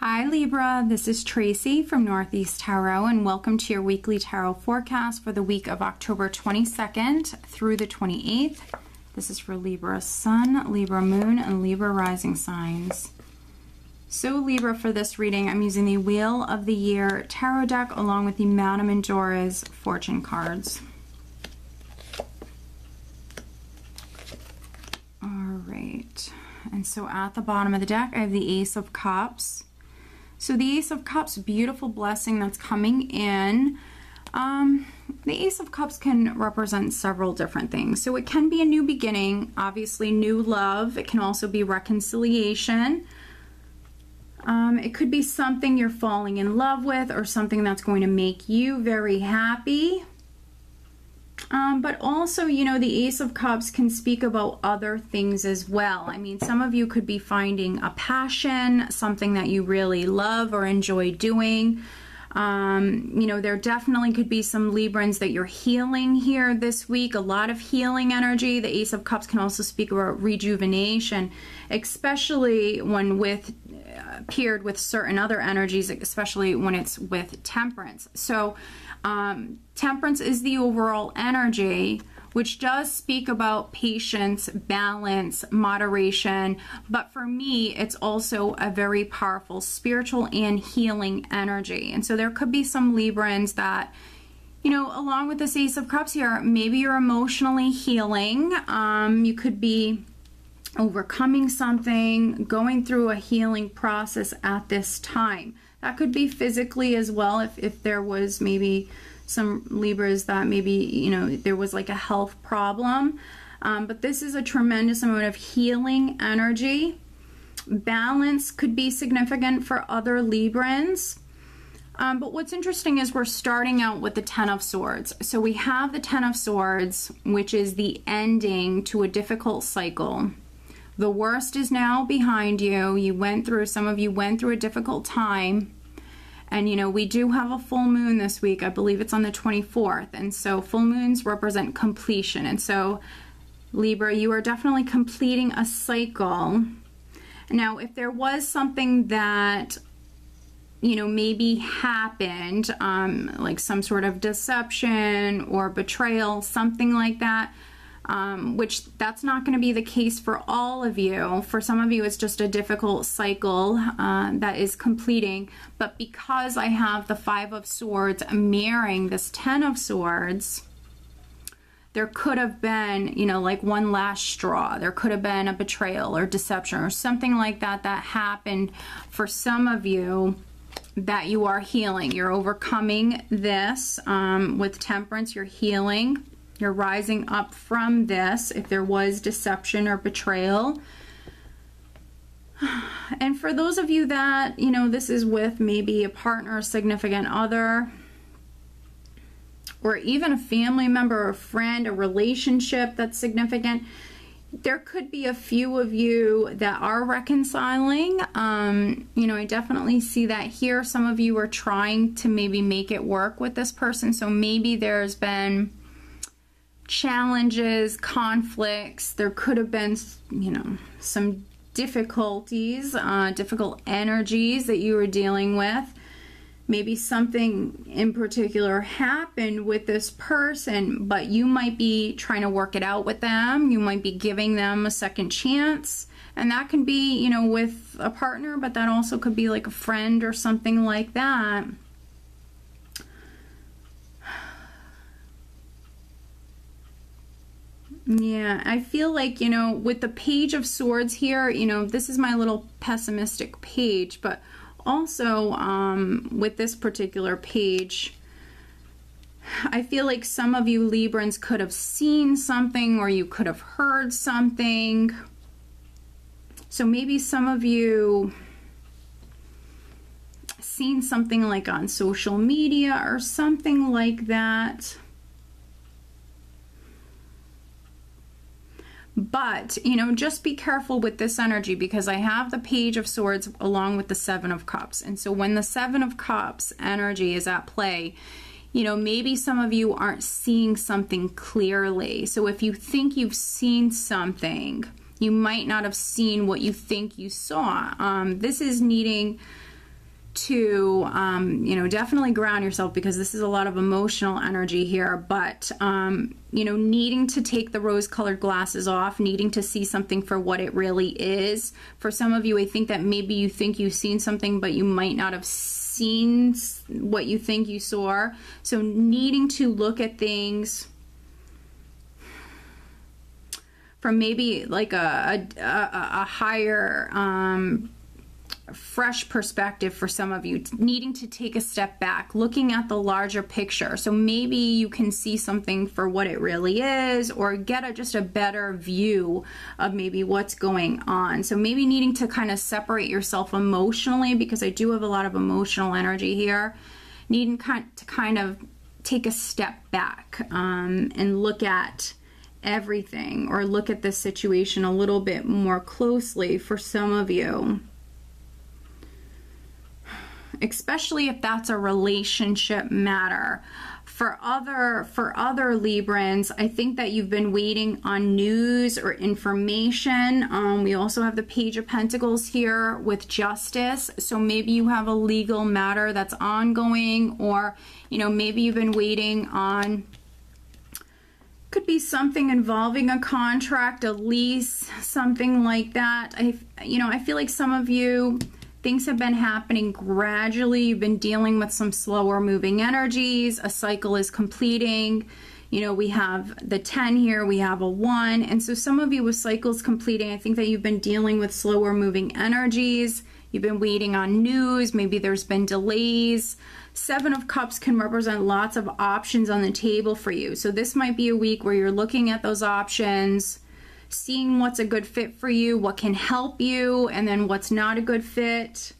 Hi Libra, this is Tracy from Northeast Tarot and welcome to your weekly tarot forecast for the week of October 22nd through the 28th. This is for Libra Sun, Libra Moon, and Libra Rising signs. So Libra, for this reading, I'm using the Wheel of the Year tarot deck along with the Madame Endura's fortune cards. Alright, and so at the bottom of the deck I have the Ace of Cups. So the Ace of Cups, beautiful blessing that's coming in. The Ace of Cups can represent several different things. So it can be a new beginning, obviously new love. It can also be reconciliation. It could be something you're falling in love with or something that's going to make you very happy. But also, you know, the Ace of Cups can speak about other things as well. I mean, some of you could be finding a passion, something that you really love or enjoy doing. You know, there definitely could be some Librans that you're healing here this week, a lot of healing energy. The Ace of Cups can also speak about rejuvenation, especially when paired with certain other energies, especially when it's with Temperance. So Temperance is the overall energy, which does speak about patience, balance, moderation, but for me it's also a very powerful spiritual and healing energy. And so there could be some Librans that, you know, along with this Ace of Cups here, maybe you're emotionally healing. You could be overcoming something, going through a healing process at this time. That could be physically as well, if there was maybe some Libras that maybe, you know, there was like a health problem. But this is a tremendous amount of healing energy. Balance could be significant for other Librans. But what's interesting is we're starting out with the Ten of Swords. So we have the Ten of Swords, which is the ending to a difficult cycle. The worst is now behind you. Some of you went through a difficult time. And you know, we do have a full moon this week. I believe it's on the 24th. And so full moons represent completion. And so Libra, you are definitely completing a cycle. Now, if there was something that, you know, maybe happened, like some sort of deception or betrayal, something like that, which that's not going to be the case for all of you. For some of you, it's just a difficult cycle that is completing. But because I have the Five of Swords mirroring this Ten of Swords, there could have been, you know, like one last straw. There could have been a betrayal or deception or something like that that happened for some of you that you are healing. You're overcoming this with Temperance. You're healing. You're rising up from this if there was deception or betrayal. And for those of you that, you know, this is with maybe a partner, a significant other, or even a family member or a friend, a relationship that's significant, there could be a few of you that are reconciling. You know, I definitely see that here. Some of you are trying to maybe make it work with this person. So maybe there's been challenges, conflicts. There could have been, you know, some difficulties, difficult energies that you were dealing with. Maybe something in particular happened with this person, but you might be trying to work it out with them. You might be giving them a second chance. And that can be, you know, with a partner, but that also could be like a friend or something like that. Yeah, I feel like, you know, with the Page of Swords here, you know, this is my little pessimistic page, but also with this particular page, I feel like some of you Librans could have seen something or you could have heard something. So maybe some of you seen something like on social media or something like that. But, you know, just be careful with this energy because I have the Page of Swords along with the Seven of Cups. And so when the Seven of Cups energy is at play, you know, maybe some of you aren't seeing something clearly. So if you think you've seen something, you might not have seen what you think you saw. This is needing to, you know, definitely ground yourself, because this is a lot of emotional energy here, but, you know, needing to take the rose-colored glasses off, needing to see something for what it really is. For some of you, I think that maybe you think you've seen something, but you might not have seen what you think you saw. So needing to look at things from maybe like a higher, fresh perspective. For some of you, needing to take a step back, looking at the larger picture. So maybe you can see something for what it really is, or get just a better view of maybe what's going on. So maybe needing to kind of separate yourself emotionally, because I do have a lot of emotional energy here. Needing to kind of take a step back and look at everything, or look at this situation a little bit more closely for some of you. Especially if that's a relationship matter. For other Librans, I think that you've been waiting on news or information. We also have the Page of Pentacles here with Justice. So maybe you have a legal matter that's ongoing, or, you know, maybe you've been waiting on, could be something involving a contract, a lease, something like that. You know, I feel like some of you, things have been happening gradually. You've been dealing with some slower moving energies. A cycle is completing. You know, we have the 10 here, we have a 1. And so some of you with cycles completing, I think that you've been dealing with slower moving energies. You've been waiting on news. Maybe there's been delays. 7 of Cups can represent lots of options on the table for you. So this might be a week where you're looking at those options, seeing what's a good fit for you, what can help you, and then what's not a good fit.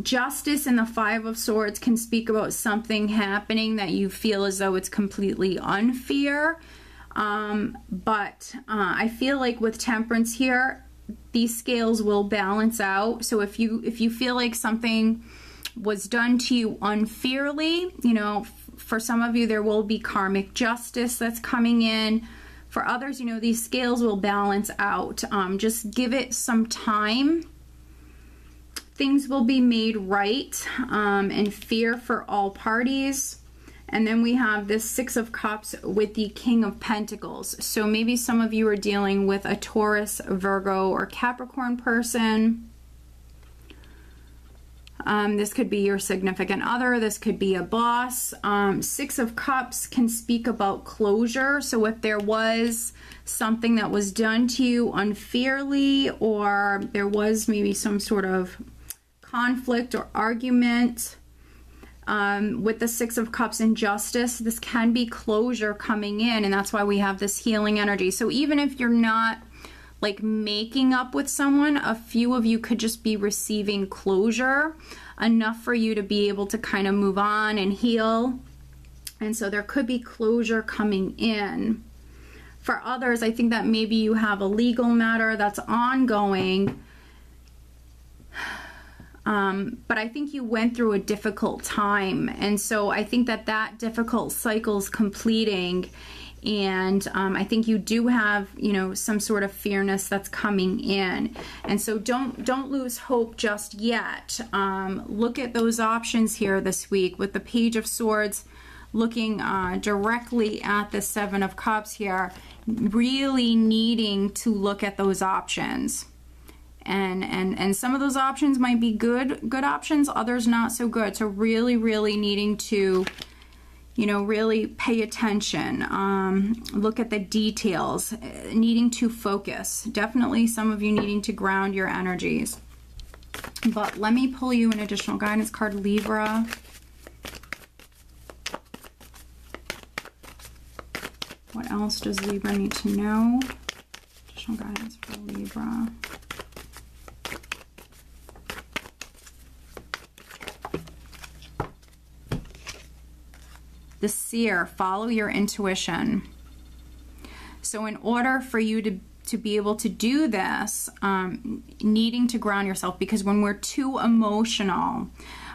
Justice and the 5 of Swords can speak about something happening that you feel as though it's completely unfair. But I feel like with Temperance here, these scales will balance out. So if you feel like something was done to you unfairly, you know, for some of you there will be karmic justice that's coming in. For others, you know, these scales will balance out. Just give it some time. Things will be made right and fair for all parties. And then we have this 6 of Cups with the King of Pentacles. So maybe some of you are dealing with a Taurus, Virgo, or Capricorn person. This could be your significant other. This could be a boss. 6 of Cups can speak about closure. So if there was something that was done to you unfairly, or there was maybe some sort of conflict or argument, with the 6 of Cups and Justice, this can be closure coming in, and that's why we have this healing energy. So even if you're not like making up with someone, a few of you could just be receiving closure, enough for you to be able to kind of move on and heal. And so there could be closure coming in. For others, I think that maybe you have a legal matter that's ongoing, but I think you went through a difficult time, and so I think that that difficult cycle's completing. And I think you do have, you know, some sort of fairness that's coming in. And so don't lose hope just yet. Look at those options here this week with the Page of Swords looking directly at the 7 of Cups here, really needing to look at those options. And some of those options might be good options, others not so good. So really needing to, you know, really pay attention, look at the details, needing to focus. Definitely some of you needing to ground your energies. But let me pull you an additional guidance card, Libra. What else does Libra need to know? Additional guidance for Libra. The Seer, follow your intuition. So in order for you to be able to do this, needing to ground yourself, because when we're too emotional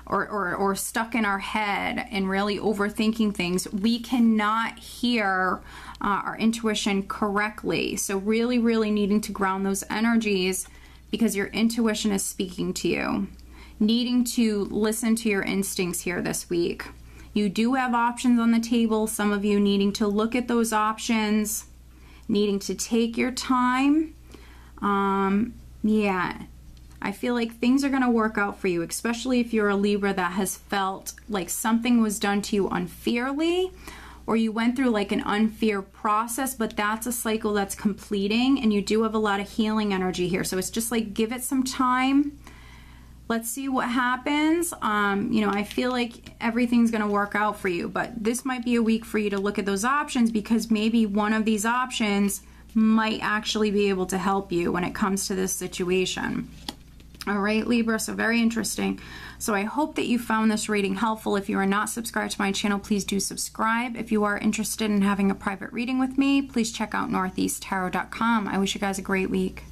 or stuck in our head and really overthinking things, we cannot hear our intuition correctly. So really needing to ground those energies, because your intuition is speaking to you. needing to listen to your instincts here this week. You do have options on the table. Some of you needing to look at those options, needing to take your time. Yeah, I feel like things are going to work out for you, especially if you're a Libra that has felt like something was done to you unfairly, or you went through like an unfair process, but that's a cycle that's completing, and you do have a lot of healing energy here. So it's just like, give it some time. Let's see what happens. You know, I feel like everything's going to work out for you, but this might be a week for you to look at those options, because maybe one of these options might actually be able to help you when it comes to this situation. All right, Libra, so very interesting. So I hope that you found this reading helpful. If you are not subscribed to my channel, please do subscribe. If you are interested in having a private reading with me, please check out northeasttarot.com. I wish you guys a great week.